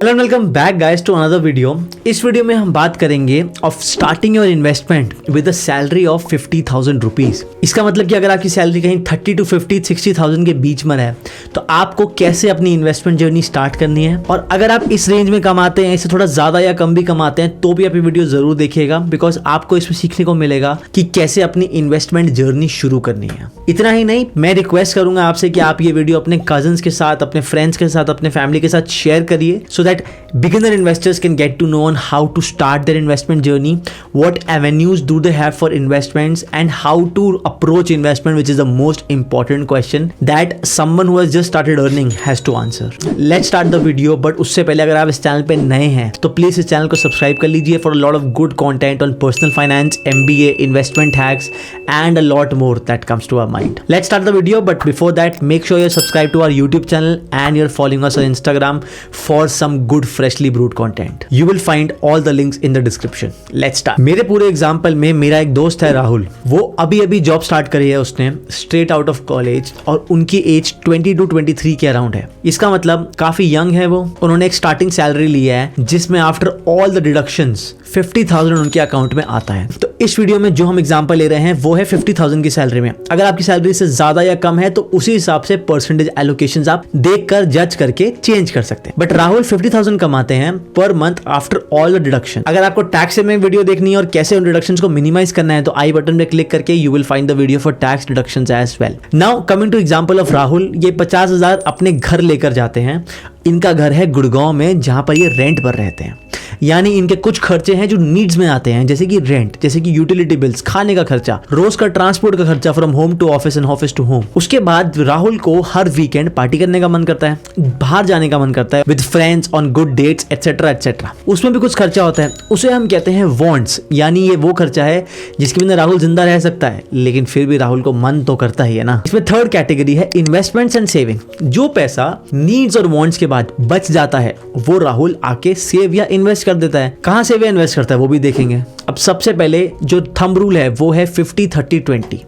Hello welcome back guys to another video. इस video में हम बात करेंगे of starting your investment with a salary of 50,000 rupees. इसका मतलब कि अगर आपकी सैलरी कहीं 30 to 50 60,000 के बीच में है तो आपको कैसे अपनी इन्वेस्टमेंट जर्नी स्टार्ट करनी है। और अगर आप इस रेंज में कमाते हैं, इससे थोड़ा ज्यादा या कम भी कमाते हैं, तो भी आप ये वीडियो जरूर देखिएगा, बिकॉज आपको इसमें सीखने को मिलेगा कि कैसे अपनी इन्वेस्टमेंट जर्नी शुरू करनी है। इतना ही नहीं, मैं रिक्वेस्ट करूंगा आपसे कि आप ये वीडियो अपने कजन्स के साथ, अपने फ्रेंड्स के साथ, अपने फैमिली के साथ शेयर करिए, so that beginner investors can get to know on how to start their investment journey, what avenues do they have for investments, and how to approach investment, which is the most important question that someone who has just started earning has to answer. Let's start the video, but उससे पहले अगर आप इस channel पे नए हैं तो please इस चैनल को सब्सक्राइब कर लीजिए for a lot of good content on personal finance, MBA, investment hacks, and a lot more that comes to our mind. Let's start the video, but before that, make sure you're subscribed to our YouTube channel and you're following us on Instagram for some good freshly brewed content. You will find all the links in the description. Let's start. मेरे पूरे example में मेरा एक दोस्त है राहुल, वो अभी job start करी है उसने, स्ट्रेट आउट ऑफ कॉलेज, और उनकी एज 20 to 23 के अराउंड है। इसका मतलब काफी यंग है वो। उन्होंने एक स्टार्टिंग सैलरी लिया है जिसमें आफ्टर ऑल द डिडक्शंस 50,000 उनके अकाउंट में आता है। तो इस वीडियो में जो हम एग्जांपल ले रहे हैं वो है 50,000 की सैलरी में। अगर आपकी सैलरी से ज्यादा या कम है तो उसी हिसाब से परसेंटेज एलोकेशंस आप देखकर जज करके चेंज कर सकते हैं। बट राहुल 50,000 कमाते हैं per month after all the deduction. अगर आपको टैक्स में वीडियो देखनी है और कैसे उन डिडक्शंस को मिनिमाइज करना है तो आई बटन पे क्लिक करके you will find the video for tax deductions as well. Now coming to example of Rahul, ये 50,000 अपने घर लेकर जाते हैं। इनका घर है गुड़गांव में, जहां पर ये रेंट पर रहते हैं। यानी इनके कुछ खर्चे हैं जो नीड्स में आते हैं, जैसे कि रेंट, जैसे कि यूटिलिटी बिल्स, खाने का खर्चा, रोज का ट्रांसपोर्ट का खर्चा from home to office and office to home. उसके बाद राहुल को हर वीकेंड पार्टी करने का मन करता है, बाहर जाने का मन करता है with friends on good dates etcetera etcetera. उसमें भी कुछ खर्चा होता है, उसे हम कहते हैं वांट्स। यानी ये वो खर्चा है जिसके बिना राहुल जिंदा रह सकता है, लेकिन फिर भी राहुल को मन तो करता ही है ना। इसमें थर्ड कैटेगरी है इन्वेस्टमेंट्स एंड सेविंग। जो पैसा नीड्स और वांट्स के बाद बच जाता है वो राहुल आके सेव या इन्वेस्ट कर देता है। कहां सेव या इन्वेस्ट करता है वो भी देखेंगे। अब सबसे पहले जो थंब रूल है वो है 50-30-20।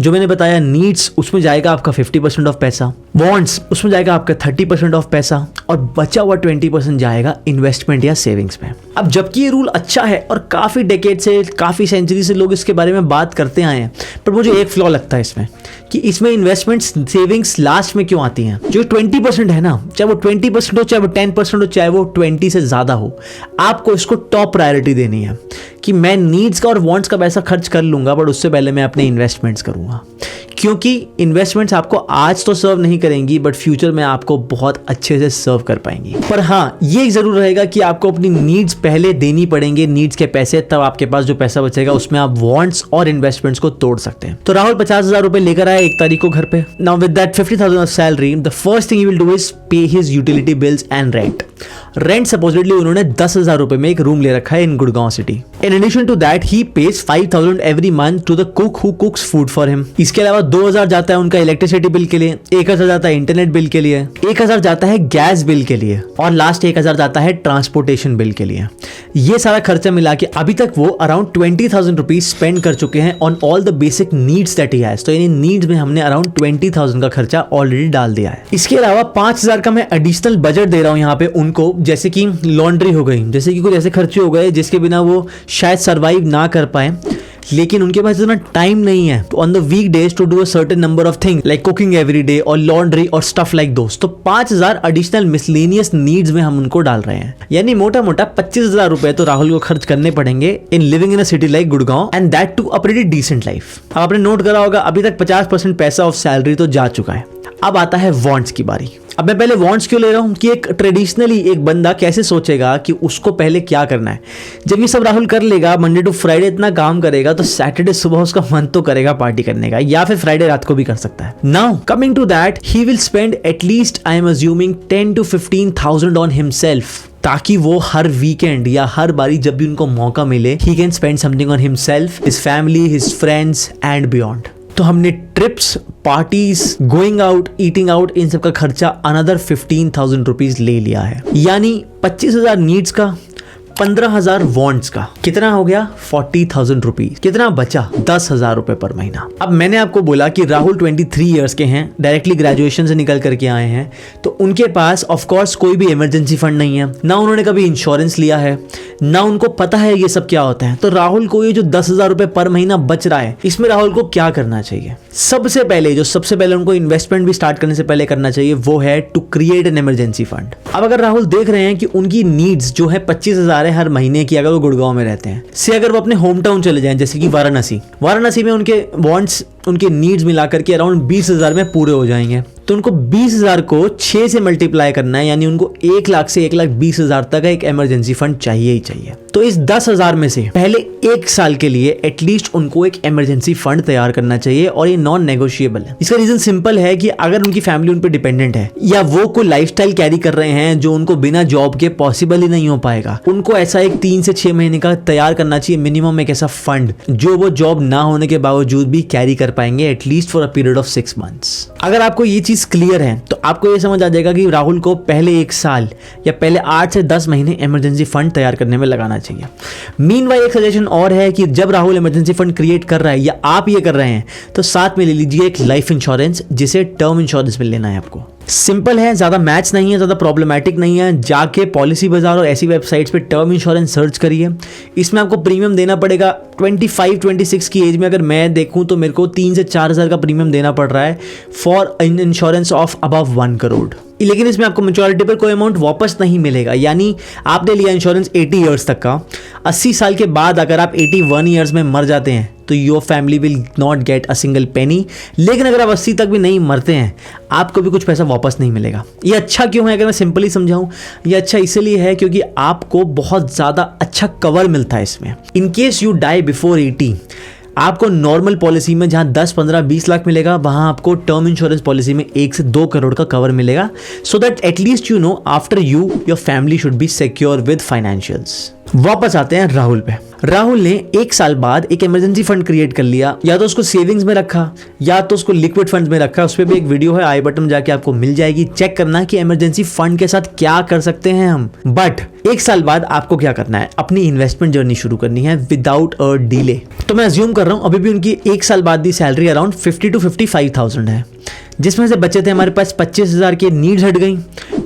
जो मैंने बताया, नीड्स उसमें जाएगा आपका 50% ऑफ पैसा, वांट्स उसमें जाएगा आपका 30% ऑफ पैसा, और बचा हुआ 20% जाएगा इन्वेस्टमेंट या सेविंग्स में। अब जबकि ये रूल अच्छा है और काफी डेकेड से, काफी सेंचुरी से लोग इसके बारे में बात करते आए हैं, पर मुझे एक फ्लॉ लगता है इसमें कि इसमें इन्वेस्टमेंट सेविंग्स लास्ट में क्यों आती हैं। जो 20% है ना, चाहे वो 20% हो, चाहे वो 10% हो, चाहे वो 20 से ज्यादा हो, आपको इसको टॉप प्रायोरिटी देनी है कि मैं नीड्स का और वांट्स का पैसा खर्च कर लूंगा, बट उससे पहले मैं अपने इन्वेस्टमेंट्स करूंगा। क्योंकि इन्वेस्टमेंट्स आपको आज तो सर्व नहीं करेंगी, बट फ्यूचर में आपको बहुत अच्छे से सर्व कर पाएंगी। पर हाँ, ये जरूर रहेगा कि आपको अपनी नीड्स पहले देनी पड़ेंगे, नीड्स के पैसे, तब आपके पास जो पैसा बचेगा उसमें आप वांट्स और इन्वेस्टमेंट्स को तोड़ सकते हैं। तो राहुल 50,000 रुपए लेकर आए 1 तारीख को घर पे। Now with that 50,000 of salary, the first thing he will do is pay his utility bills and rent. Rent supposedly उन्होंने 10,000 रुपए में एक रूम ले रखा है in Gurgaon city. In addition to that he pays 5,000 every month to the cook who cooks food for him. इसके अलावा 2,000 जाता है उनका इलेक्ट्रिसिटी बिल के लिए, 1,000 जाता है इंटरनेट बिल के लिए, 1,000 जाता है गैस बिल के लिए, और लास्ट 1,000 जाता है ट्रांसपोर्टेशन बिल के लिए। ये सारा खर्चा मिला के अभी तक वो अराउंड 20,000 रुपीज स्पेंड कर चुके हैं on all the basic needs that he has. तो इन नीड्स में हमने अराउंड 20,000 का खर्चा ऑलरेडी डाल दिया है। इसके अलावा 5,000 का मैं एडिशनल बजट दे रहा हूं यहाँ पे उनको, जैसे कि लॉन्ड्री हो गई, जैसे कि कुछ ऐसे खर्चे हो गए जिसके बिना वो शायद सर्वाइव ना कर पाए, लेकिन उनके पास इतना टाइम नहीं है on the weekdays to do a certain number of thing like cooking every day और लॉन्ड्री और स्टफ लाइक दोस्त। तो 5,000 एडिशनल मिसलेनियस नीड्स में हम उनको डाल रहे हैं। यानी मोटा मोटा 25,000 रुपए तो राहुल को खर्च करने पड़ेंगे in living in a city like Gurgaon, and that to a pretty decent life. अब आपने नोट करा होगा अभी तक 50% पैसा ऑफ सैलरी तो जा चुका है। अब आता है वांट्स की बारी। अब मैं पहले वांट्स क्यों ले रहा हूं कि एक ट्रेडिशनली एक बंदा कैसे सोचेगा कि उसको पहले क्या करना है। जब ये सब राहुल कर लेगा, मंडे टू फ्राइडे इतना काम करेगा, तो सैटरडे सुबह उसका मन तो करेगा पार्टी करने का, या फिर फ्राइडे रात को भी कर सकता है। Now coming to that, he will spend at least, I am assuming, 10 to 15,000 on himself, ताकि वो हर वीकेंड या हर बारी जब भी उनको मौका मिले, he can spend something on himself, his family, his friends and beyond. तो हमने trips, parties, going out, eating out, इन सब का खर्चा अनदर 15,000 रुपीज ले लिया है। यानी 25,000 नीड्स का, 15,000 वॉन्ट्स का कितना हो गया 40,000 रुपीज। कितना बचा 10,000 रुपए पर महीना। अब मैंने आपको बोला कि राहुल 23 ईयर्स के हैं, डायरेक्टली ग्रेजुएशन से निकल करके आए हैं, तो उनके पास ऑफ कोर्स कोई भी इमरजेंसी फंड नहीं है, ना उन्होंने कभी इंश्योरेंस लिया है, ना उनको पता है ये सब क्या होता है। तो राहुल को ये जो 10,000 रुपए पर महीना बच रहा है, इसमें राहुल को क्या करना चाहिए? सबसे पहले उनको इन्वेस्टमेंट भी स्टार्ट करने से पहले करना चाहिए वो है to create an emergency fund. अब अगर राहुल देख रहे हैं कि उनकी नीड्स जो है 25,000 है हर महीने की, अगर वो गुड़गांव में रहते हैं, से अगर वो अपने होम टाउन चले जाएं जैसे कि वाराणसी में उनके वांट्स, उनके नीड्स मिलाकर के अराउंड 20,000 में पूरे हो जाएंगे। तो उनको 20,000 को 6 से मल्टीप्लाई करना है, यानी उनको 1 लाख से 1,20,000 तक का एक इमरजेंसी फंड चाहिए ही चाहिए। तो इस 10,000 में से पहले 1 साल के लिए एटलीस्ट उनको एक इमरजेंसी फंड तैयार करना चाहिए, और ये नॉन नेगोशिएबल है। इसका रीजन सिंपल है कि अगर उनकी फैमिली उन पर डिपेंडेंट है, या वो कोई लाइफस्टाइल कैरी कर रहे हैं जो उनको बिना जॉब के पॉसिबल ही नहीं हो पाएगा, उनको ऐसा एक 3 से 6 महीने का तैयार करना चाहिए मिनिमम एक ऐसा फंड जो वो जॉब ना होने के बावजूद भी कैरी कर पाएंगे at least for a period of 6 months. अगर आपको ये चीज क्लियर है तो आपको ये समझ आ जाएगा कि राहुल को पहले 1 साल या पहले 8 से 10 महीने इमरजेंसी फंड तैयार करने में लगाना चाहिए। मीनवाइल एक सजेशन और है कि जब राहुल इमरजेंसी फंड क्रिएट कर रहा है या आप ये कर रहे हैं, तो साथ में ले लीजिए एक लाइफ इंश्योरेंस, जिसे टर्म इंश्योरेंस में लेना है आपको। सिंपल है, ज्यादा मैथ्स नहीं है, ज्यादा प्रॉब्लमैटिक नहीं है। जाके पॉलिसी बाजार और ऐसी वेबसाइट्स पे टर्म इंश्योरेंस सर्च करिए। इसमें आपको प्रीमियम देना पड़ेगा 25-26 की एज में। अगर मैं देखूं तो मेरे को 3 से 4,000 का प्रीमियम देना पड़ रहा है for insurance of above 1 crore. लेकिन इसमें आपको मैच्योरिटी पर कोई अमाउंट वापस नहीं मिलेगा, यानी आपने लिया इंश्योरेंस 80 ईयर्स तक का, 80 साल के बाद अगर आप 81 ईयर्स में मर जाते हैं तो your family will not get a single penny. लेकिन अगर आप 80 तक भी नहीं मरते हैं, आपको भी कुछ पैसा वापस नहीं मिलेगा। ये अच्छा क्यों है? अगर मैं सिंपली समझाऊं, ये अच्छा इसलिए है क्योंकि आपको बहुत ज़्यादा अच्छा कवर मिलता है इसमें। In case you die before 80, आपको नॉर्मल पॉलिसी में जहां 10, 15, 20 लाख मिलेगा, वहां आपको टर्म इंश्योरेंस पॉलिसी में 1 से 2 करोड़ का कवर मिलेगा, so that at least you know after you your family should be secure with financials. वापस आते हैं राहुल पे। राहुल ने 1 साल बाद एक इमरजेंसी फंड क्रिएट कर लिया, या तो उसको सेविंग्स में रखा या तो उसको लिक्विड फंड्स में रखा। उस पर भी एक वीडियो है, आई बटन में जाके आपको मिल जाएगी, चेक करना कि इमरजेंसी फंड के साथ क्या कर सकते हैं हम। बट 1 साल बाद आपको क्या करना है? अपनी इन्वेस्टमेंट जर्नी शुरू करनी है विदाउट अ डिले। तो मैं अज्यूम कर रहा हूं अभी भी उनकी 1 साल बाद की सैलरी अराउंड 50 to 55,000 है, जिसमें से बचे थे हमारे पास 25,000 की नीड्स हट गई,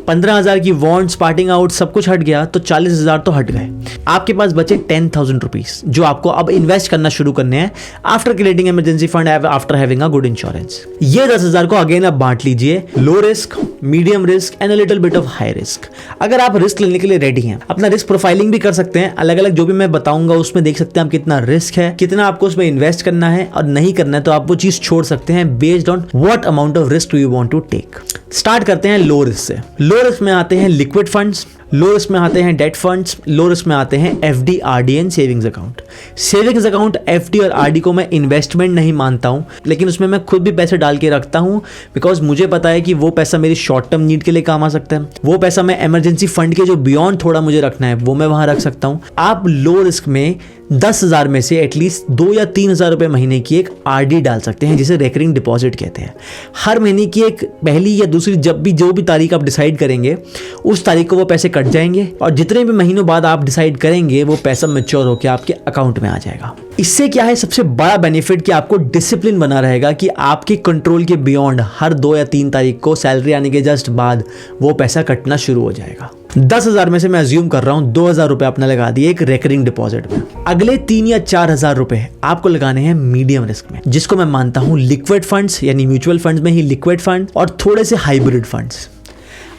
15,000 की वांट्स, पार्टिंग आउट, सब कुछ हट गया, तो 40,000 तो हट गए। आपके पास बचे 10,000 रुपीज जो आपको अब इन्वेस्ट करना शुरू करने हैं after creating emergency fund, after having a good insurance. ये 10,000 को अगेन आप बांट लीजिए, low risk, medium risk and a little bit of high risk. अगर आप रिस्क लेने के लिए रेडी हैं, अपना रिस्क प्रोफाइलिंग भी कर सकते हैं, अलग अलग जो भी मैं बताऊंगा उसमें देख सकते हैं आप कितना रिस्क है, कितना आपको उसमें इन्वेस्ट करना है, और नहीं करना है तो आप वो चीज छोड़ सकते हैं based on what amount of risk you want to take. Start करते हैं लो रिस्क से। लो रिस्क में आते हैं लिक्विड फंड्स, लो रिस्क में आते हैं डेट फंड्स, लो रिस्क में आते हैं FD, RD and savings account. Savings account, FD और आरडी को मैं इन्वेस्टमेंट नहीं मानता हूं, लेकिन उसमें मैं खुद भी पैसे डाल के रखता हूं, बिकॉज मुझे पता है कि वो पैसा मेरी शॉर्ट टर्म नीड के लिए काम आ सकता है। वो पैसा मैं इमरजेंसी फंड के जो बियॉन्ड थोड़ा मुझे रखना है वो मैं वहां रख सकता हूं। आप लो रिस्क में 10,000 में से एटलीस्ट 2 या 3,000 रुपए महीने की एक आरडी डाल सकते हैं, जिसे रेकरिंग डिपॉजिट कहते हैं। हर महीने की एक पहली या दूसरी जब भी जो भी तारीख आप डिसाइड करेंगे, उस तारीख को वो पैसे कट जाएंगे, और जितने भी महीनों बाद आप डिसाइड करेंगे वो पैसा मैच्योर होकर आपके अकाउंट में आ जाएगा। इससे क्या है सबसे बड़ा बेनिफिट कि आपको डिसिप्लिन बना रहेगा कि आपके कंट्रोल के बियॉन्ड हर 2 या 3 तारीख को सैलरी आने के जस्ट बाद वो पैसा कटना शुरू हो जाएगा। 10,000 में से मैं अज्यूम कर रहा हूं 2,000 रुपए आपने लगा दिए एक रेकरिंग डिपॉजिट में। अगले 3 या 4,000 रुपए आपको लगाने हैं मीडियम रिस्क में, जिसको मैं मानता हूं लिक्विड फंड्स, यानी म्यूचुअल फंड्स में ही लिक्विड फंड और थोड़े से हाइब्रिड फंड्स।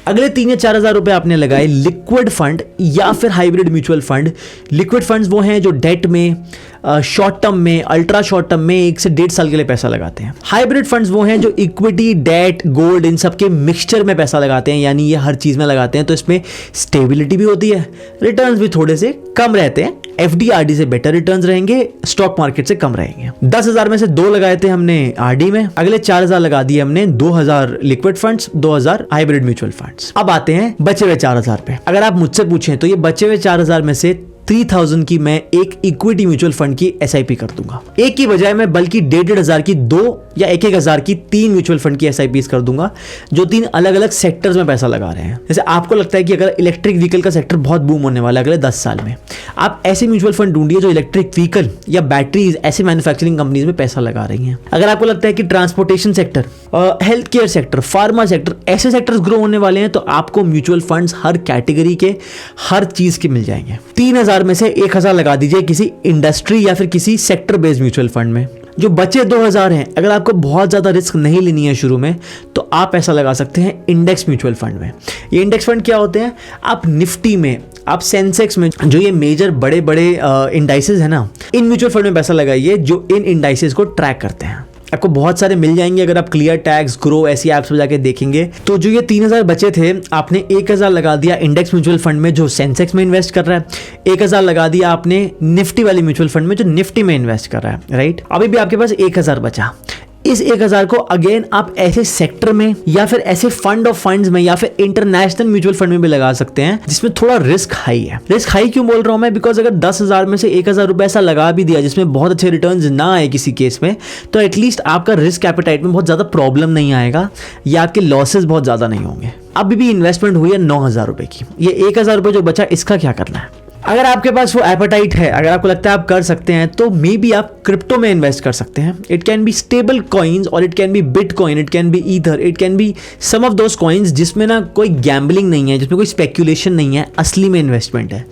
अगले 3 या 4,000 रुपए आपने लगाए लिक्विड फंड या फिर hybrid mutual fund. Liquid funds वो हैं जो डेट में, शॉर्ट टर्म में, अल्ट्रा शॉर्ट टर्म में 1 से 1.5 साल के लिए पैसा लगाते हैं। हाइब्रिड फंड्स वो हैं जो इक्विटी, डेट, गोल्ड इन सब के मिक्सचर में पैसा लगाते हैं, यानी ये हर चीज में लगाते हैं, तो इसमें स्टेबिलिटी भी होती है, रिटर्न्स भी थोड़े से कम रहते हैं। एफडी आरडी से बेटर रिटर्न्स रहेंगे, स्टॉक मार्केट से कम रहेंगे। 10,000 में से 2 लगाए थे हमने आरडी में, अगले 4,000 लगा दिए हमने, 2,000 liquid funds, 2,000 hybrid mutual funds. अब आते हैं बचे हुए 4,000 पे। अगर आप मुझसे पूछें तो ये बचे हुए 4,000 में से 3000 की मैं एक इक्विटी म्यूचुअल फंड की SIP कर दूंगा। एक की बजाय मैं बल्कि 1,500 की 2 या 1,000 की 3 म्यूचुअल फंड की SIPs कर दूंगा, जो 3 अलग अलग सेक्टर्स में पैसा लगा रहे हैं। जैसे आपको लगता है कि अगर इलेक्ट्रिक व्हीकल का सेक्टर बहुत बूम होने वाला है अगले 10 साल में, आप ऐसे म्यूचुअल फंड ढूंढिए जो इलेक्ट्रिक व्हीकल या बैटरीज ऐसे मैन्युफैक्चरिंग कंपनीज में पैसा लगा रही हैं। अगर आपको लगता है कि transportation sector, health care sector, pharma sector, ऐसे सेक्टर्स ग्रो होने वाले हैं, तो आपको म्यूचुअल फंड्स हर कैटेगरी के, हर चीज के मिल जाएंगे। 3000 में से 1000 लगा दीजिए किसी इंडस्ट्री या फिर किसी सेक्टर बेस्ड म्यूचुअल फंड में। जो बचे 2000 हैं, अगर आपको बहुत ज़्यादा रिस्क नहीं लेनी है शुरू में, तो आप पैसा लगा सकते हैं इंडेक्स म्यूचुअल फंड में। ये इंडेक्स फंड क्या होते हैं? आप निफ्टी में, आप सेंसेक्स में, जो ये मेजर बड़े बड़े इंडाइसेस है ना, इन म्यूचुअल फंड में पैसा लगाइए जो इन इंडाइसेस को ट्रैक करते हैं। आपको बहुत सारे मिल जाएंगे अगर आप क्लियर टैक्स, ग्रो ऐसी ऐप्स पर जाके देखेंगे। तो जो ये 3000 बचे थे, आपने 1000 लगा दिया इंडेक्स म्यूचुअल फंड में जो सेंसेक्स में इन्वेस्ट कर रहा है, 1000 लगा दिया आपने निफ्टी वाली म्यूचुअल फंड में जो निफ्टी में इन्वेस्ट कर रहा है, राइट। अभी भी आपके पास 1000 बचा। इस 1000 को अगेन आप ऐसे सेक्टर में या फिर ऐसे फंड ऑफ फंड्स में या फिर इंटरनेशनल म्यूचुअल फंड में भी लगा सकते हैं जिसमें थोड़ा रिस्क हाई है। रिस्क हाई क्यों बोल रहा हूं मैं? बिकॉज अगर 10,000 में से 1000 रुपए ऐसा लगा भी दिया जिसमें बहुत अच्छे रिटर्न्स ना आए किसी केस में, तो एटलीस्ट आपका रिस्क एपेटाइट में बहुत ज्यादा प्रॉब्लम नहीं आएगा या आपके लॉसेस बहुत ज्यादा नहीं होंगे। अभी भी इन्वेस्टमेंट हुई है 9000 रुपए की। ये 1000 रुपए जो बचा, इसका क्या करना है? अगर आपके पास वो एपेटाइट है, अगर आपको लगता है आप कर सकते हैं, तो मे बी आप क्रिप्टो में इन्वेस्ट कर सकते हैं। It can be stable coins और it can be bitcoin, it can be ether, it can be some of those coins जिसमें ना कोई गैम्बलिंग नहीं है, जिसमें कोई स्पेक्यूलेशन नहीं है, असली में इन्वेस्टमेंट है।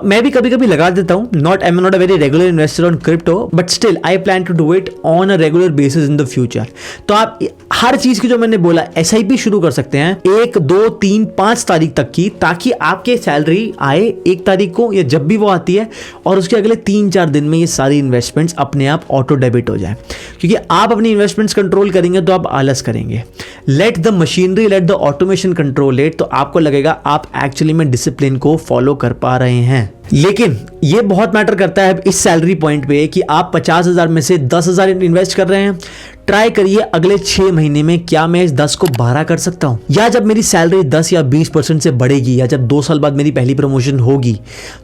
मैं भी कभी कभी लगा देता हूँ। I am not a very regular investor on crypto, but still I plan to do it on a regular basis in the future. तो आप हर चीज की जो मैंने बोला SIP शुरू कर सकते हैं 1, 2, 3, 5 तारीख तक की, ताकि आपके सैलरी आए 1 तारीख को या जब भी वो आती है, और उसके अगले 3-4 दिन में ये सारी इन्वेस्टमेंट्स अपने आप ऑटो डेबिट हो जाए। क्योंकि आप अपनी इन्वेस्टमेंट्स कंट्रोल करेंगे तो आप आलस करेंगे। Let the machinery, let the automation control it, तो आपको लगेगा आप एक्चुअली में डिसिप्लिन को फॉलो कर पा रहे हैं। लेकिन ये बहुत मैटर करता है इस सैलरी पॉइंट पे कि आप 50,000 में से 10,000 इन्वेस्ट कर रहे हैं। ट्राई करिए अगले 6 महीने में क्या मैं इस 10 को 12 कर सकता हूं, या जब मेरी सैलरी 10 या 20% से बढ़ेगी, या जब 2 साल बाद मेरी पहली प्रमोशन होगी,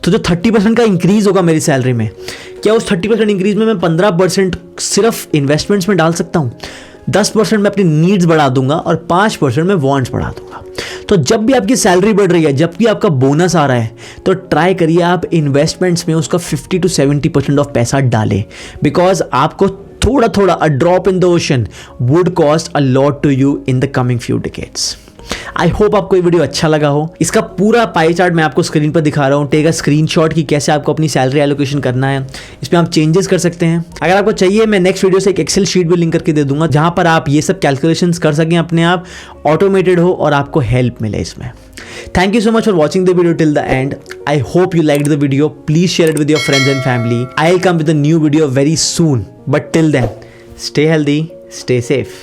तो जो 30% का इंक्रीज होगा मेरी सैलरी में, क्या उस 30% इंक्रीज में मैं 15% सिर्फ इन्वेस्टमेंट्स में डाल सकता हूं? 10% मैं अपनी नीड्स बढ़ा दूंगा और 5% मैं वांट्स बढ़ा दूंगा। तो जब भी आपकी सैलरी बढ़ रही है, जब भी आपका बोनस आ रहा है, तो ट्राई करिए आप इन्वेस्टमेंट्स में उसका 50 to 70% ऑफ पैसा डालें, बिकॉज आपको थोड़ा थोड़ा a drop in the ocean would cost a lot to you in the coming few decades. I hope आपको ये वीडियो अच्छा लगा हो। इसका पूरा पाई चार्ट मैं आपको स्क्रीन पर दिखा रहा हूँ। टेक अ स्क्रीनशॉट कि कैसे आपको अपनी सैलरी एलोकेशन करना है। इसमें आप चेंजेस कर सकते हैं। अगर आपको चाहिए, मैं नेक्स्ट वीडियो से एक एक्सेल शीट भी लिंक करके दे दूंगा, जहां पर आप ये सब कैलकुलेशंस कर सकें अपने आप, ऑटोमेटेड हो और आपको हेल्प मिले इसमें। Thank you so much for watching the video till the end. I hope you liked the video. Please share it with your friends and family. I'll come with a new video very soon. But till then, stay healthy, stay safe.